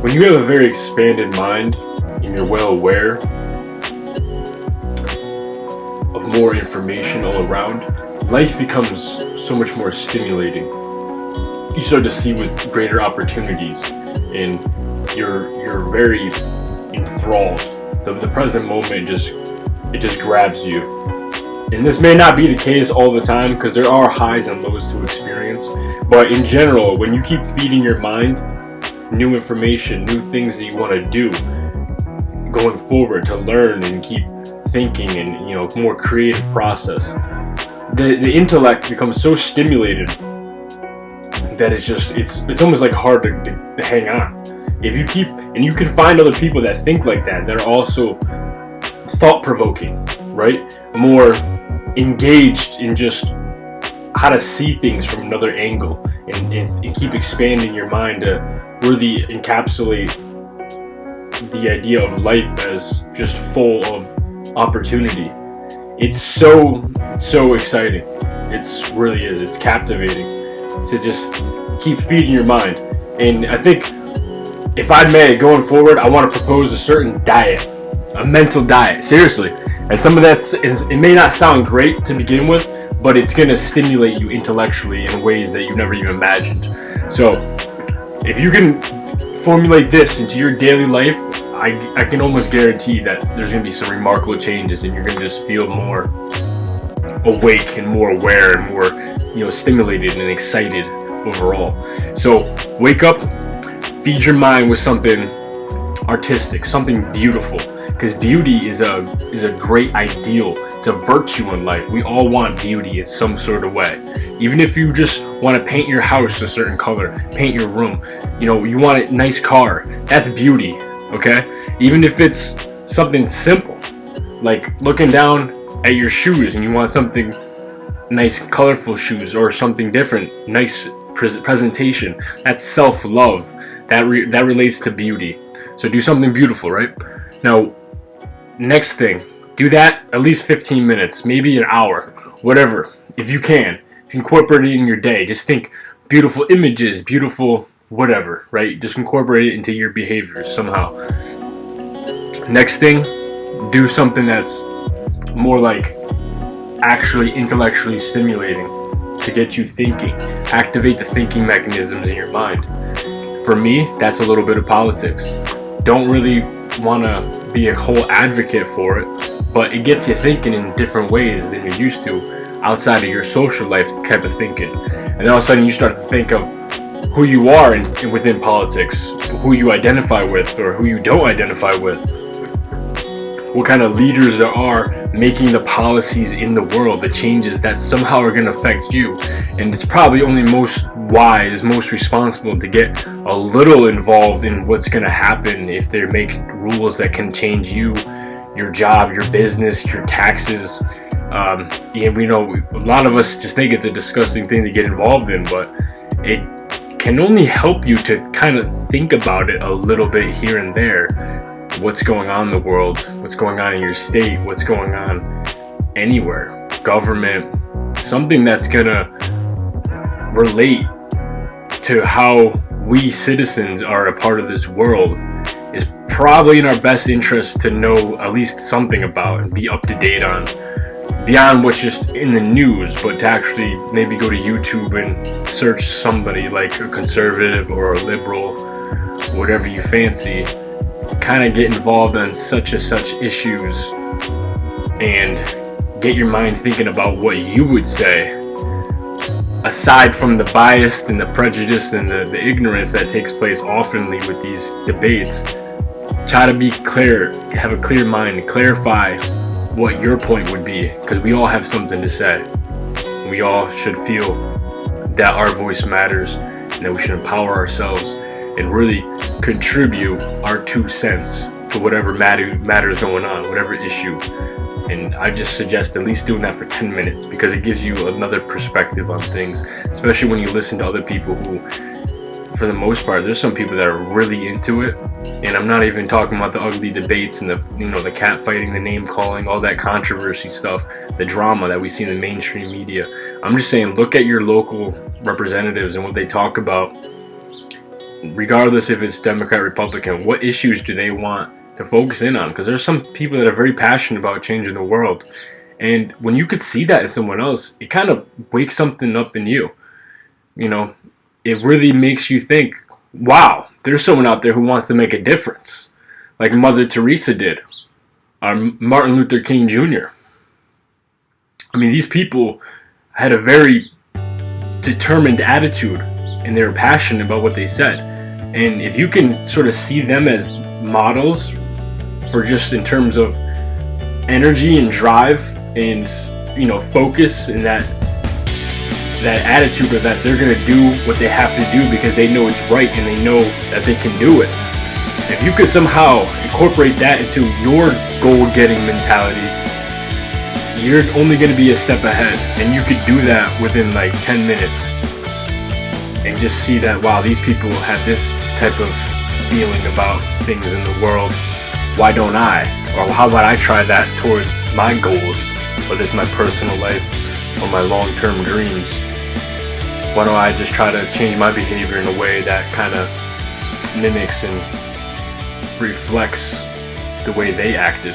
when you have a very expanded mind and you're well aware of more information all around, life becomes so much more stimulating. You start to see with greater opportunities, and you're very enthralled. The present moment just grabs you. And this may not be the case all the time, because there are highs and lows to experience. But in general, when you keep feeding your mind new information, new things that you want to do going forward to learn and keep thinking, and more creative process, the intellect becomes so stimulated that it's almost like hard to hang on. If you keep, and you can find other people that think like that are also thought-provoking, right? More engaged in just how to see things from another angle, and keep expanding your mind to really encapsulate the idea of life as just full of opportunity. It's so exciting. It really is. It's captivating to just keep feeding your mind. And I think, if I may, going forward, I want to propose a certain diet, a mental diet, seriously. And some of it may not sound great to begin with, but it's going to stimulate you intellectually in ways that you never even imagined. So if you can formulate this into your daily life, I can almost guarantee that there's going to be some remarkable changes, and you're going to just feel more awake and more aware and more stimulated and excited overall. So wake up, feed your mind with something artistic, something beautiful, because beauty is a great ideal. It's a virtue in life. We all want beauty in some sort of way. Even if you just want to paint your house a certain color, paint your room, you want a nice car, that's beauty, okay? Even if it's something simple, like looking down at your shoes and you want something nice, colorful shoes, or something different, nice presentation, that's self-love. That relates to beauty. So do something beautiful, right? Now, next thing, do that at least 15 minutes, maybe an hour, whatever. If you can incorporate it in your day. Just think beautiful images, beautiful whatever, right? Just incorporate it into your behaviors somehow. Next thing, do something that's more like actually intellectually stimulating to get you thinking. Activate the thinking mechanisms in your mind. For me, that's a little bit of politics. Don't really want to be a whole advocate for it, but it gets you thinking in different ways than you're used to outside of your social life type of thinking. And then all of a sudden you start to think of who you are within politics, who you identify with or who you don't identify with, what kind of leaders there are making the policies in the world, the changes that somehow are going to affect you. And it's probably only most wise, most responsible to get a little involved in what's going to happen if they make rules that can change you, your job, your business, your taxes. We know a lot of us just think it's a disgusting thing to get involved in, but it can only help you to kind of think about it a little bit here and there. What's going on in the world, what's going on in your state, what's going on anywhere, government, something that's gonna relate to how we citizens are a part of this world is probably in our best interest to know at least something about and be up to date on, beyond what's just in the news, but to actually maybe go to YouTube and search somebody like a conservative or a liberal, whatever you fancy, kind of get involved on such issues and get your mind thinking about what you would say, aside from the bias and the prejudice and the ignorance that takes place oftenly with these debates. Try to be clear, have a clear mind, clarify what your point would be, because we all have something to say. We all should feel that our voice matters and that we should empower ourselves and really contribute our 2 cents to whatever matters going on, whatever issue. And I just suggest at least doing that for 10 minutes, because it gives you another perspective on things, especially when you listen to other people who, for the most part, there's some people that are really into it. And I'm not even talking about the ugly debates and the cat fighting, the name calling, all that controversy stuff, the drama that we see in the mainstream media. I'm just saying, look at your local representatives and what they talk about. regardless if it's Democrat, Republican, what issues do they want to focus in on? Because there's some people that are very passionate about changing the world. And when you could see that in someone else, it kind of wakes something up in you. You know, it really makes you think, wow, there's someone out there who wants to make a difference. Like Mother Teresa did, or Martin Luther King Jr. I mean, these people had a very determined attitude, and they were passionate about what they said. And if you can sort of see them as models for just in terms of energy and drive and, you know, focus, and that attitude of that they're going to do what they have to do because they know it's right and they know that they can do it. If you could somehow incorporate that into your goal-getting mentality, you're only going to be a step ahead, and you could do that within like 10 minutes and just see that, wow, these people have this type of feeling about things in the world. Why don't I? Or how about I try that towards my goals, whether it's my personal life or my long-term dreams? Why don't I just try to change my behavior in a way that kind of mimics and reflects the way they acted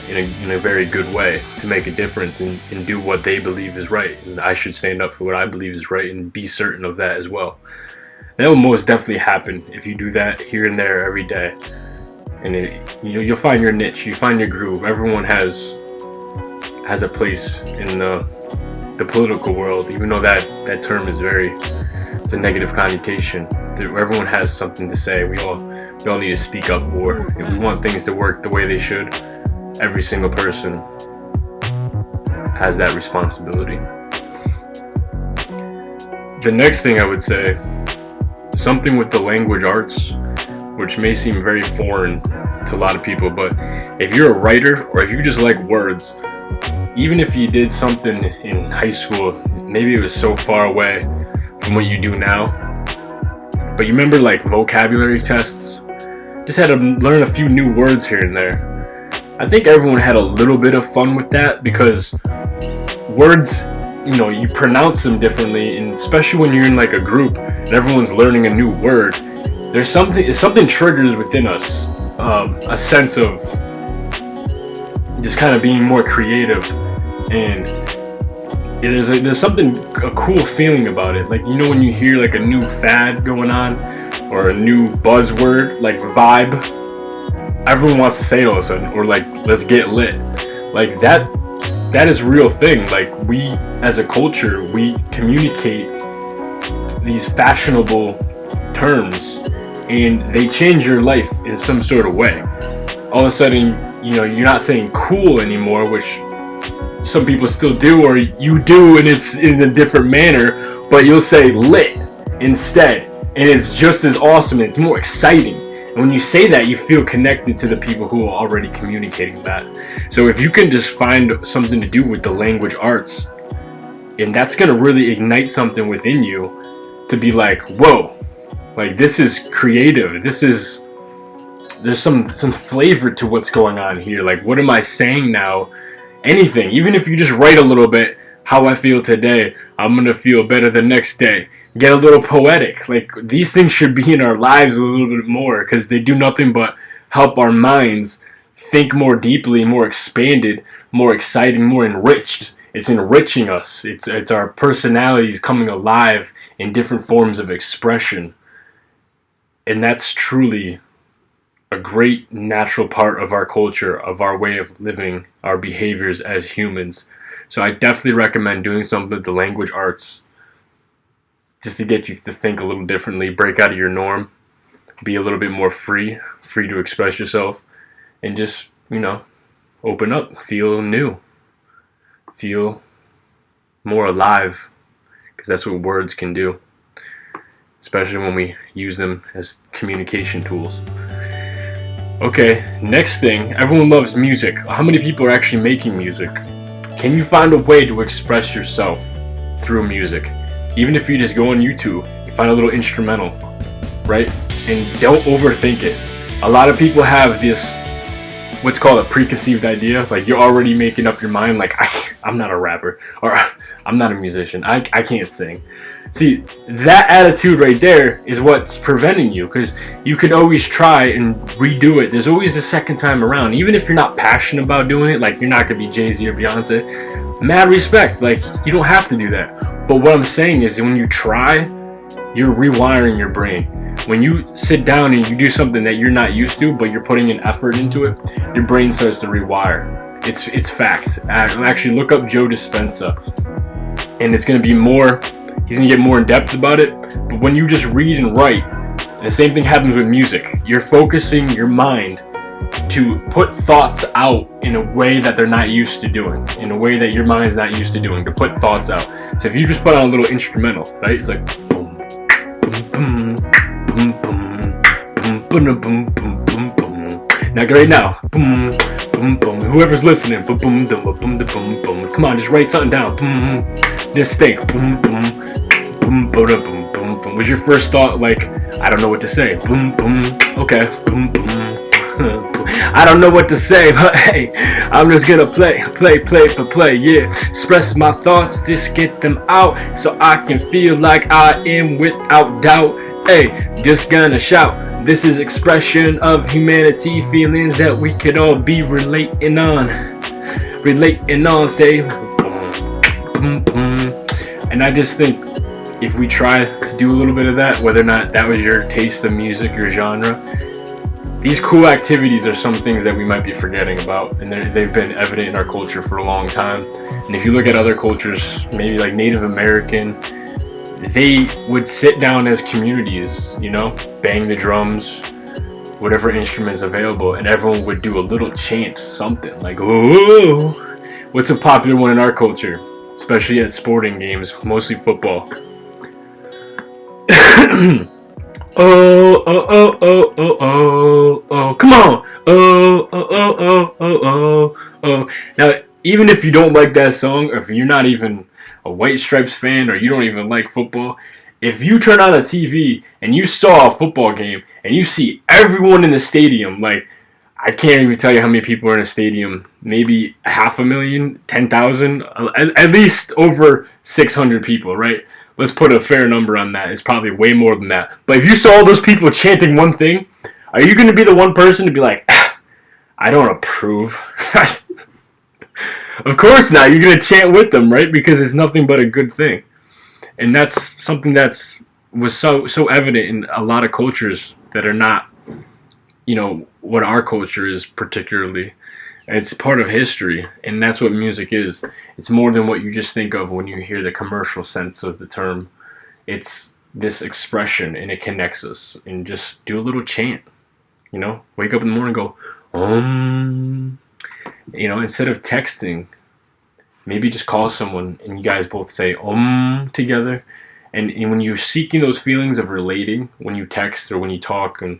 in a very good way, to make a difference and do what they believe is right. And I should stand up for what I believe is right and be certain of that as well. That will most definitely happen if you do that here and there every day. And you'll find your niche, you find your groove. Everyone has a place in the political world, even though that term is it's a negative connotation. Everyone has something to say. We all need to speak up more. If we want things to work the way they should, every single person has that responsibility. The next thing I would say, something with the language arts, which may seem very foreign to a lot of people, but if you're a writer or if you just like words, even if you did something in high school, maybe it was so far away from what you do now, but you remember like vocabulary tests, just had to learn a few new words here and there. I think everyone had a little bit of fun with that, because words, you know, you pronounce them differently, and especially when you're in like a group and everyone's learning a new word, something triggers within us, a sense of just kind of being more creative, and there's a cool feeling about it. Like, you know, when you hear like a new fad going on or a new buzzword like vibe, everyone wants to say it all of a sudden, or like, let's get lit. Like that is a real thing. Like, we as a culture, we communicate these fashionable terms and they change your life in some sort of way. All of a sudden, you know, you're not saying cool anymore, which some people still do, or you do, and it's in a different manner, but you'll say lit instead, and it's just as awesome, it's more exciting. And when you say that, you feel connected to the people who are already communicating that. So if you can just find something to do with the language arts, and that's going to really ignite something within you to be like, whoa, like, this is creative, there's some flavor to what's going on here. Like, what am I saying now? Anything, even if you just write a little bit, how I feel today, I'm gonna feel better the next day. Get a little poetic. Like, these things should be in our lives a little bit more, because they do nothing but help our minds think more deeply, more expanded, more exciting, more enriched. It's enriching us. It's our personalities coming alive in different forms of expression. And that's truly a great natural part of our culture, of our way of living, our behaviors as humans. So I definitely recommend doing something with the language arts, just to get you to think a little differently, break out of your norm, be a little bit more free to express yourself, and just, you know, open up, feel new, feel more alive, because that's what words can do, especially when we use them as communication tools. Okay, next thing, everyone loves music. How many people are actually making music? Can you find a way to express yourself through music? Even if you just go on YouTube, you find a little instrumental, right? And don't overthink it. A lot of people have this, what's called a preconceived idea. Like, you're already making up your mind, like, I'm not a rapper, or I'm not a musician, I can't sing. See, that attitude right there is what's preventing you, because you could always try and redo it. There's always the second time around. Even if you're not passionate about doing it, like you're not going to be Jay-Z or Beyonce, mad respect. Like, you don't have to do that. But what I'm saying is, when you try, you're rewiring your brain. When you sit down and you do something that you're not used to, but you're putting an effort into it, your brain starts to rewire. It's fact. Actually, look up Joe Dispenza, and it's going to be more. He's going to get more in depth about it. But when you just read and write, and the same thing happens with music. You're focusing your mind to put thoughts out in a way that they're not used to doing, in a way that your mind's not used to doing, to put thoughts out. So if you just put on a little instrumental, right? It's like boom, boom, boom, boom, boom, boom, boom, boom, boom, boom, boom. Now, right now, boom, boom, boom. Whoever's listening, boom, boom, boom, boom, boom, boom. Come on, just write something down. Boom, just think. Boom, boom, boom, boom, boom, boom, boom. Was your first thought like, I don't know what to say? Boom, boom. Okay. Boom, boom. I don't know what to say, but hey, I'm just gonna play, yeah. Express my thoughts, just get them out, so I can feel like I am without doubt. Hey, just gonna shout. This is expression of humanity, feelings that we could all be relating on. Say, boom, boom. And I just think if we try to do a little bit of that, whether or not that was your taste of music, your genre, these cool activities are some things that we might be forgetting about, and they've been evident in our culture for a long time. And if you look at other cultures, maybe like Native American, they would sit down as communities, you know, bang the drums, whatever instruments available, and everyone would do a little chant, something like, "Ooh." What's a popular one in our culture, especially at sporting games, mostly football? Oh, oh, oh, oh, oh, oh, oh, come on. Oh, oh, oh, oh, oh, oh, oh. Now, even if you don't like that song, or if you're not even a White Stripes fan, or you don't even like football, if you turn on a TV and you saw a football game and you see everyone in the stadium, like, I can't even tell you how many people are in a stadium, maybe 500,000, 10,000, at least over 600 people, right? Let's put a fair number on that. It's probably way more than that. But if you saw all those people chanting one thing, are you going to be the one person to be like, I don't approve? Of course not. You're going to chant with them, right? Because it's nothing but a good thing. And that's something that's was so evident in a lot of cultures that are not, you know, what our culture is particularly. It's part of history, and that's what music is. It's more than what you just think of when you hear the commercial sense of the term. It's this expression, and it connects us. And just do a little chant, you know? Wake up in the morning and go, you know, instead of texting, maybe just call someone, and you guys both say, together. And when you're seeking those feelings of relating, when you text or when you talk, and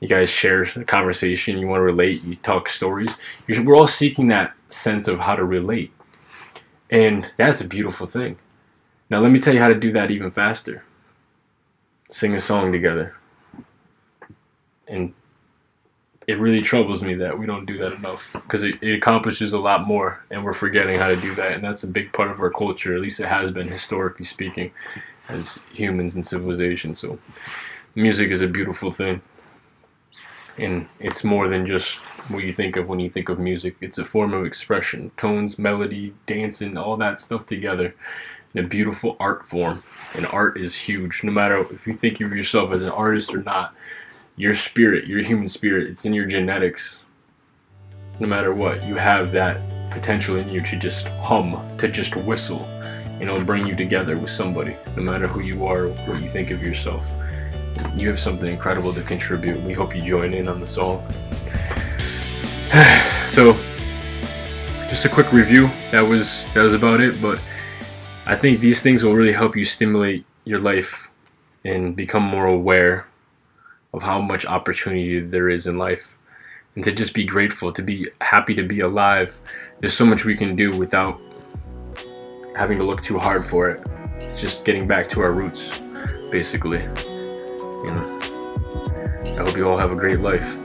you guys share a conversation, you want to relate, you talk stories, we're all seeking that sense of how to relate. And that's a beautiful thing. Now let me tell you how to do that even faster. Sing a song together. And it really troubles me that we don't do that enough, because it accomplishes a lot more, and we're forgetting how to do that. And that's a big part of our culture, at least it has been historically speaking, as humans in civilization. So music is a beautiful thing. And it's more than just what you think of when you think of music. It's a form of expression. Tones, melody, dancing, all that stuff together in a beautiful art form. And art is huge. No matter if you think of yourself as an artist or not, your spirit, your human spirit, it's in your genetics. No matter what, you have that potential in you to just hum, to just whistle. And it'll bring you together with somebody, no matter who you are or what you think of yourself. You have something incredible to contribute. We hope you join in on the song. So, just a quick review. That was about it. But I think these things will really help you stimulate your life and become more aware of how much opportunity there is in life, and to just be grateful, to be happy to be alive. There's so much we can do without having to look too hard for it. It's just getting back to our roots, basically. I hope you all have a great life.